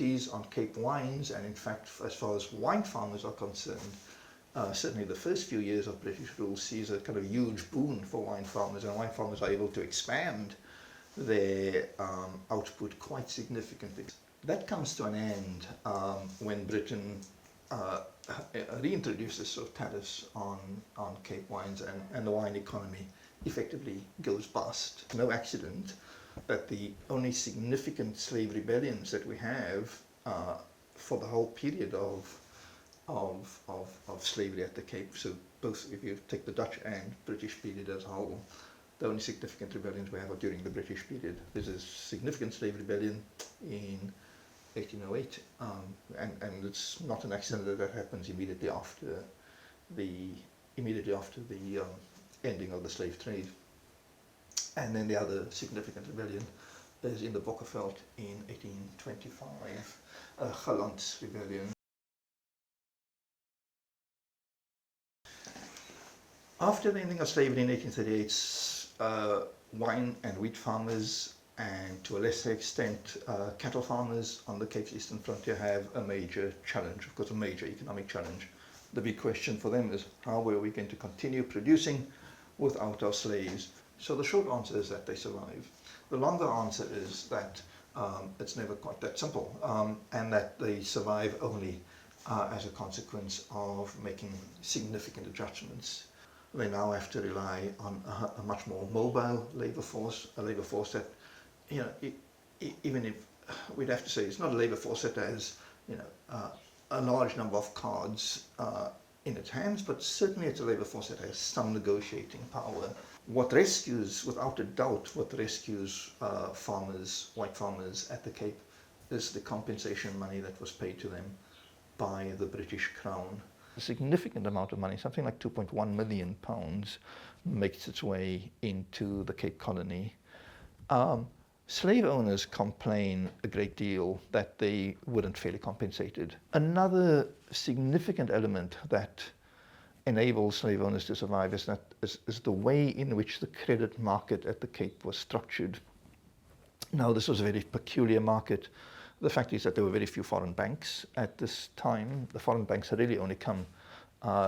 duties on Cape wines, and in fact, as far as wine farmers are concerned, certainly the first few years of British rule sees a kind of huge boon for wine farmers, and wine farmers are able to expand their output quite significantly. That comes to an end when Britain reintroduces sort of tariffs on Cape wines, and the wine economy effectively goes bust. No accident that the only significant slave rebellions that we have for the whole period of slavery at the Cape, so both if you take the Dutch and British period as a whole, the only significant rebellions we have are during the British period. There's a significant slave rebellion in 1808, and it's not an accident that happens immediately after the ending of the slave trade. And then the other significant rebellion is in the Bokkerveld in 1825, Galant's rebellion. After the ending of slavery in 1838, wine and wheat farmers, and to a lesser extent cattle farmers on the Cape's eastern frontier, have a major challenge, of course a major economic challenge. The big question for them is, how are we going to continue producing without our slaves? So the short answer is that they survive. The longer answer is that it's never quite that simple, and that they survive only as a consequence of making significant adjustments. They now have to rely on a much more mobile labour force, a labour force that, you know, even if we'd have to say it's not a labour force that has, you know, a large number of cards in its hands, but certainly it's a labour force that has some negotiating power. What rescues, without a doubt, what rescues farmers, white farmers at the Cape, is the compensation money that was paid to them by the British Crown. A significant amount of money, something like £2.1 million, makes its way into the Cape Colony. Slave owners complain a great deal that they weren't fairly compensated. Another significant element that enables slave owners to survive is the way in which the credit market at the Cape was structured. Now, this was a very peculiar market. The fact is that there were very few foreign banks at this time. The foreign banks had really only come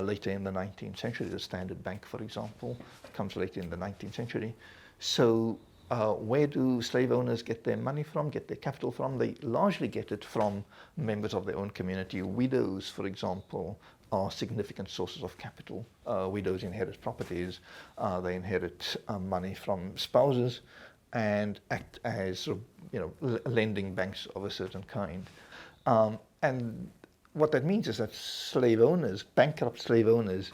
later in the 19th century. The Standard Bank, for example, comes later in the 19th century. So where do slave owners get their money from, get their capital from? They largely get it from members of their own community. Widows, for example, are significant sources of capital. Widows inherit properties, they inherit money from spouses, and act as sort of, you know, lending banks of a certain kind. And what that means is that slave owners, bankrupt slave owners,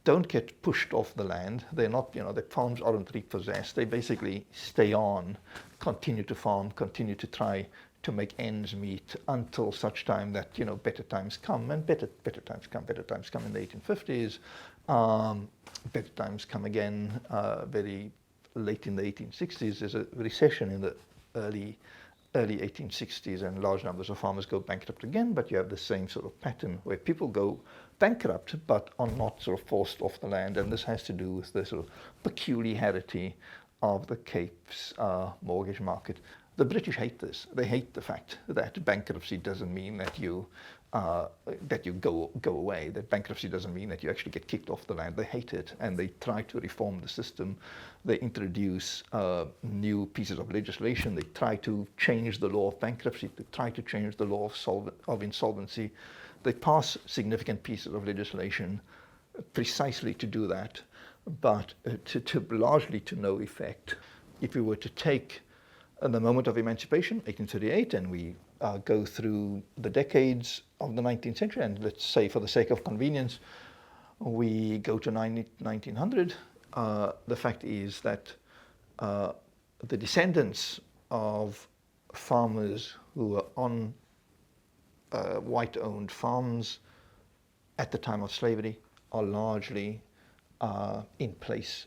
don't get pushed off the land. They're not, you know, their farms aren't repossessed. They basically stay on, continue to farm, continue to try to make ends meet until such time that, you know, better times come, and better times come in the 1850s. Better times come again very late in the 1860s. There's a recession in the early 1860s, and large numbers of farmers go bankrupt again, but you have the same sort of pattern where people go bankrupt but are not sort of forced off the land, and this has to do with the sort of peculiarity of the Cape's mortgage market. The British hate this. They hate the fact that bankruptcy doesn't mean that you go away. That bankruptcy doesn't mean that you actually get kicked off the land. They hate it, and they try to reform the system. They introduce new pieces of legislation. They try to change the law of bankruptcy. They try to change the law of insolvency. They pass significant pieces of legislation precisely to do that, but largely to no effect. If we were to take the moment of emancipation, 1838, and we go through the decades of the 19th century, and let's say for the sake of convenience, we go to 1900, the fact is that the descendants of farmers who were on white-owned farms at the time of slavery are largely in place.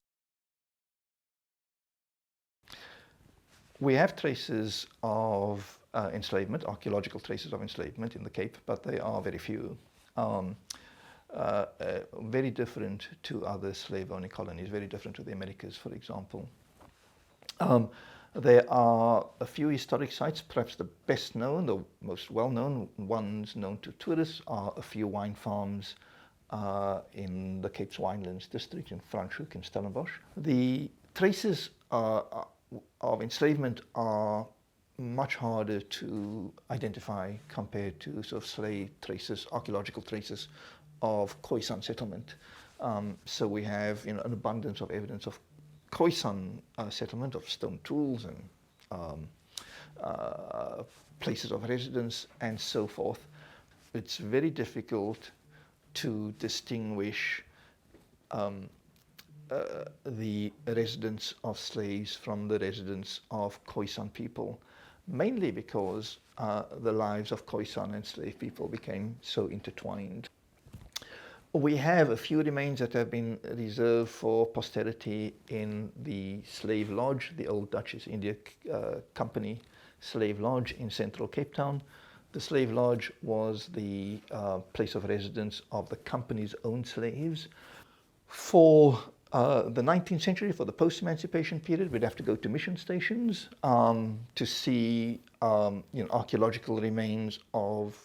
We have traces of enslavement, archaeological traces of enslavement in the Cape, but they are very few. Very different to other slave-owning colonies, very different to the Americas, for example. There are a few historic sites, perhaps the best known, the most well-known ones known to tourists are a few wine farms in the Cape's Winelands district in Franschhoek and Stellenbosch. The traces of enslavement are much harder to identify compared to sort of slave traces, archaeological traces of Khoisan settlement. So we have an abundance of evidence of Khoisan settlement, of stone tools and places of residence and so forth. It's very difficult to distinguish the residence of slaves from the residence of Khoisan people, mainly because the lives of Khoisan and slave people became so intertwined. We have a few remains that have been reserved for posterity in the Slave Lodge, the old Dutch East India Company Slave Lodge in central Cape Town. The Slave Lodge was the place of residence of the company's own slaves. For the 19th century, for the post-emancipation period, we'd have to go to mission stations to see archaeological remains of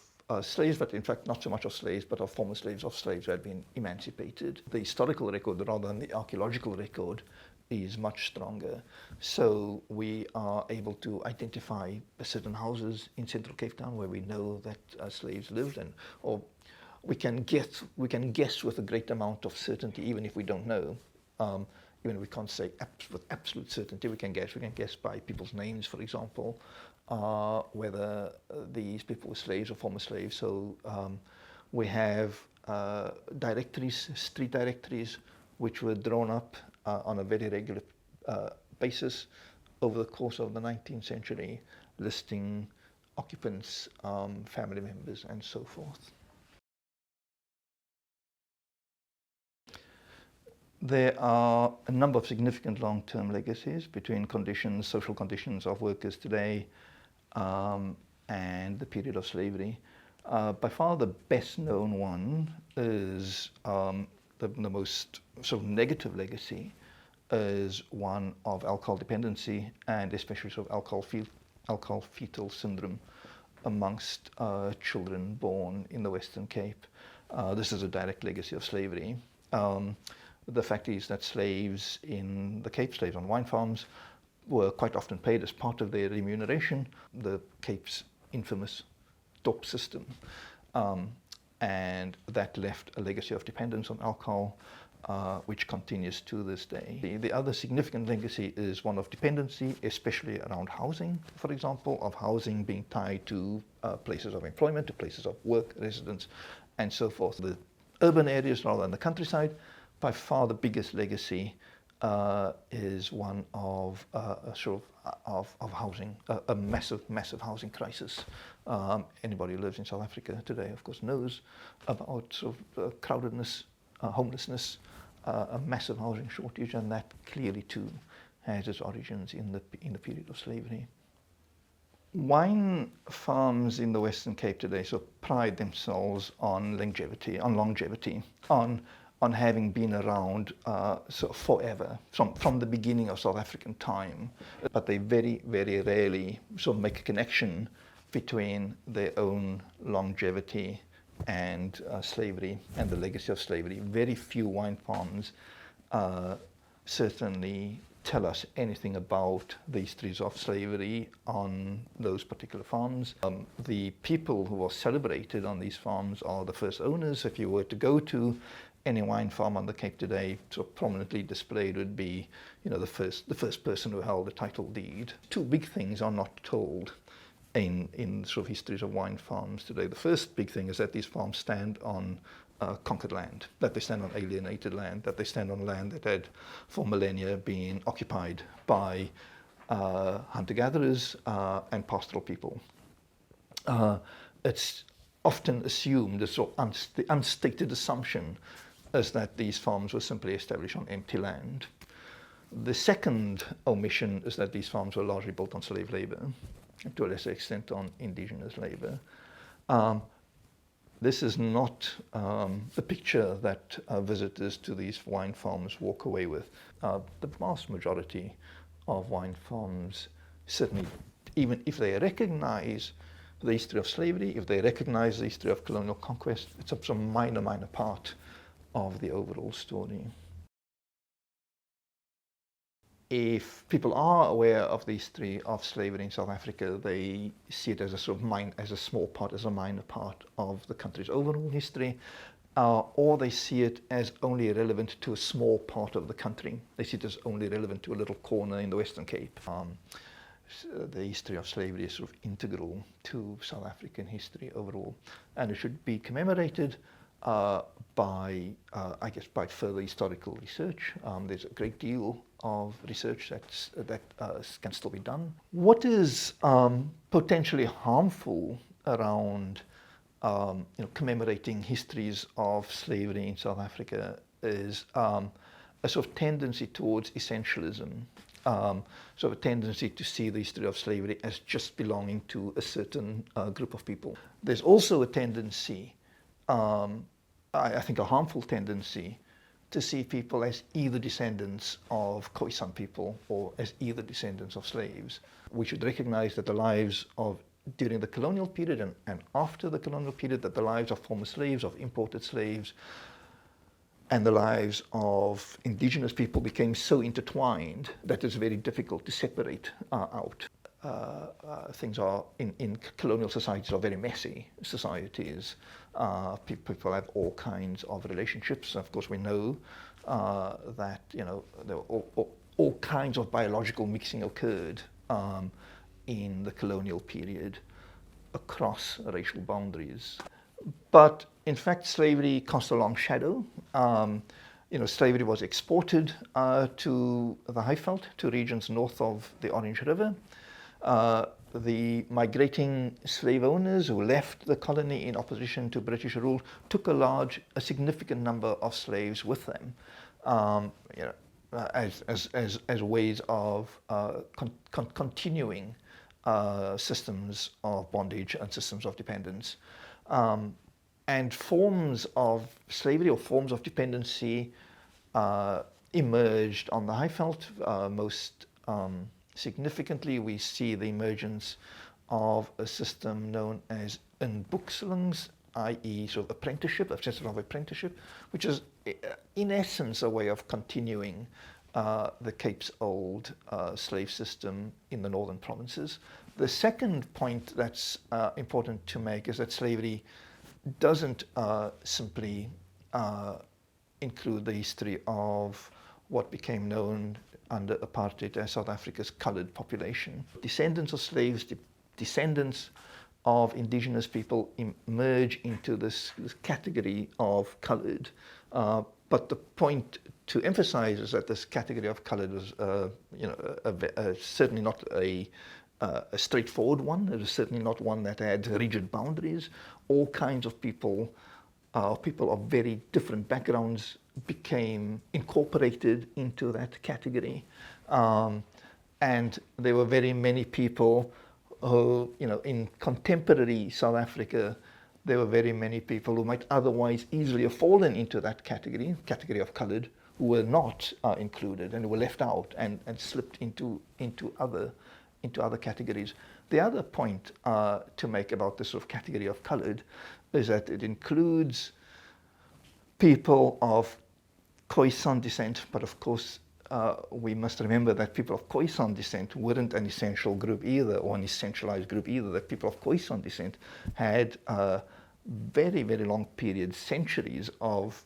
slaves, but in fact not so much of slaves, but of former slaves, of slaves who had been emancipated. The historical record, rather than the archaeological record, is much stronger. So we are able to identify certain houses in central Cape Town where we know that slaves lived, or we can guess with a great amount of certainty, even if we don't know. Even if we can't say with absolute certainty, we can guess by people's names, for example, whether these people were slaves or former slaves. So we have directories, street directories, which were drawn up on a very regular basis over the course of the 19th century, listing occupants, family members, and so forth. There are a number of significant long-term legacies between social conditions of workers today and the period of slavery. By far the best known one is the most sort of negative legacy is one of alcohol dependency, and especially sort of alcohol fetal syndrome amongst children born in the Western Cape. This is a direct legacy of slavery. The fact is that slaves in the Cape, slaves on wine farms, were quite often paid as part of their remuneration, the Cape's infamous DOP system. And that left a legacy of dependence on alcohol, which continues to this day. The other significant legacy is one of dependency, especially around housing, for example, of housing being tied to places of employment, to places of work, residence, and so forth. The urban areas rather than the countryside, by far the biggest legacy is one of housing, a massive housing crisis. Anybody who lives in South Africa today, of course, knows about crowdedness, homelessness, a massive housing shortage, and that clearly too has its origins in the period of slavery. Wine farms in the Western Cape today pride themselves on longevity, on having been around forever, from the beginning of South African time. But they very, very rarely make a connection between their own longevity and slavery and the legacy of slavery. Very few wine farms certainly tell us anything about the histories of slavery on those particular farms. The people who are celebrated on these farms are the first owners. If you were to go to any wine farm on the Cape today, prominently displayed would be, the first person who held the title deed. Two big things are not told in histories of wine farms today. The first big thing is that these farms stand on conquered land, that they stand on alienated land, that they stand on land that had for millennia been occupied by hunter-gatherers and pastoral people. It's often assumed, the unstated assumption is that these farms were simply established on empty land. The second omission is that these farms were largely built on slave labor, and to a lesser extent on indigenous labor. This is not the picture that visitors to these wine farms walk away with. The vast majority of wine farms certainly, even if they recognize the history of slavery, if they recognize the history of colonial conquest, it's a minor part of the overall story. If people are aware of the history of slavery in South Africa, they see it as a sort of as a small part, as a minor part of the country's overall history, or they see it as only relevant to a small part of the country. They see it as only relevant to a little corner in the Western Cape. The history of slavery is sort of integral to South African history overall, and it should be commemorated by further historical research. There's a great deal of research that can still be done. What is potentially harmful around commemorating histories of slavery in South Africa is a sort of tendency towards essentialism. Sort of a tendency to see the history of slavery as just belonging to a certain group of people. There's also a tendency, I think a harmful tendency, to see people as either descendants of Khoisan people or as either descendants of slaves. We should recognize that the lives of, during the colonial period and after the colonial period, that the lives of former slaves, of imported slaves, and the lives of indigenous people became so intertwined that it's very difficult to separate out. Things are, in colonial societies, are very messy societies. People have all kinds of relationships. Of course, we know that there were all kinds of biological mixing occurred in the colonial period across racial boundaries. But in fact, slavery cast a long shadow. Slavery was exported to the Highveld, to regions north of the Orange River. The migrating slave owners who left the colony in opposition to British rule took a significant number of slaves with them, as ways of continuing systems of bondage and systems of dependence. And forms of slavery or forms of dependency emerged on the Highveld. Most significantly, we see the emergence of a system known as inboekselings, i.e. sort of apprenticeship, a system of apprenticeship, which is in essence a way of continuing the Cape's old slave system in the northern provinces. The second point that's important to make is that slavery doesn't simply include the history of what became known under apartheid as South Africa's coloured population. Descendants of slaves, descendants of indigenous people emerge into this category of coloured. But the point to emphasize is that this category of coloured was certainly not a straightforward one. It was certainly not one that had rigid boundaries. All kinds of people of very different backgrounds became incorporated into that category. And there were very many people who, in contemporary South Africa, there were very many people who might otherwise easily have fallen into that category of coloured, who were not included and were left out and slipped into other categories. The other point to make about this sort of category of coloured is that it includes people of Khoisan descent, but of course we must remember that people of Khoisan descent weren't an essential group either, or an essentialized group either. That people of Khoisan descent had very, very long periods, centuries of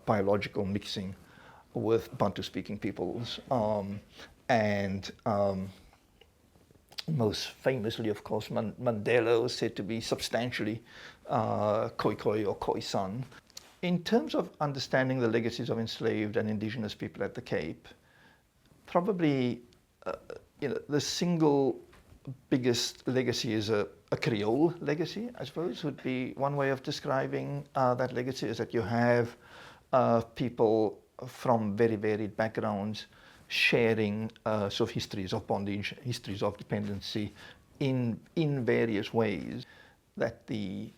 biological mixing with Bantu-speaking peoples. Most famously, of course, Mandela was said to be substantially Khoi or Khoisan. In terms of understanding the legacies of enslaved and indigenous people at the Cape, probably the single biggest legacy is a Creole legacy, I suppose, would be one way of describing that legacy, is that you have people from very varied backgrounds sharing sort of histories of bondage, histories of dependency in various ways. That the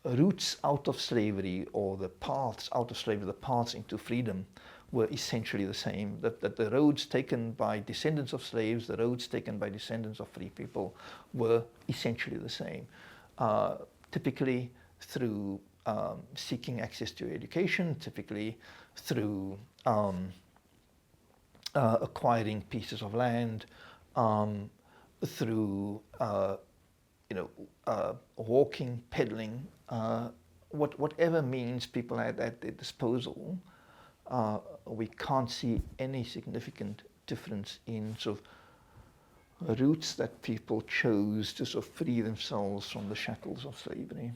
routes out of slavery, or the paths out of slavery, the paths into freedom, were essentially the same. That the roads taken by descendants of slaves, the roads taken by descendants of free people were essentially the same. Typically through seeking access to education, typically through acquiring pieces of land, through walking, peddling, whatever means people had at their disposal. We can't see any significant difference in sort of routes that people chose to sort of free themselves from the shackles of slavery.